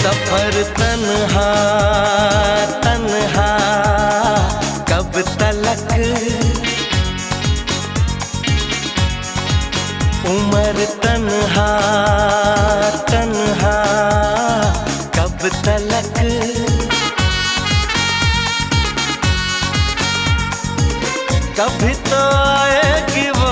सफर तन्हा तन्हा कब तलक, उम्र तन्हा तन्हा कब तलक। कभी तो आएगी वो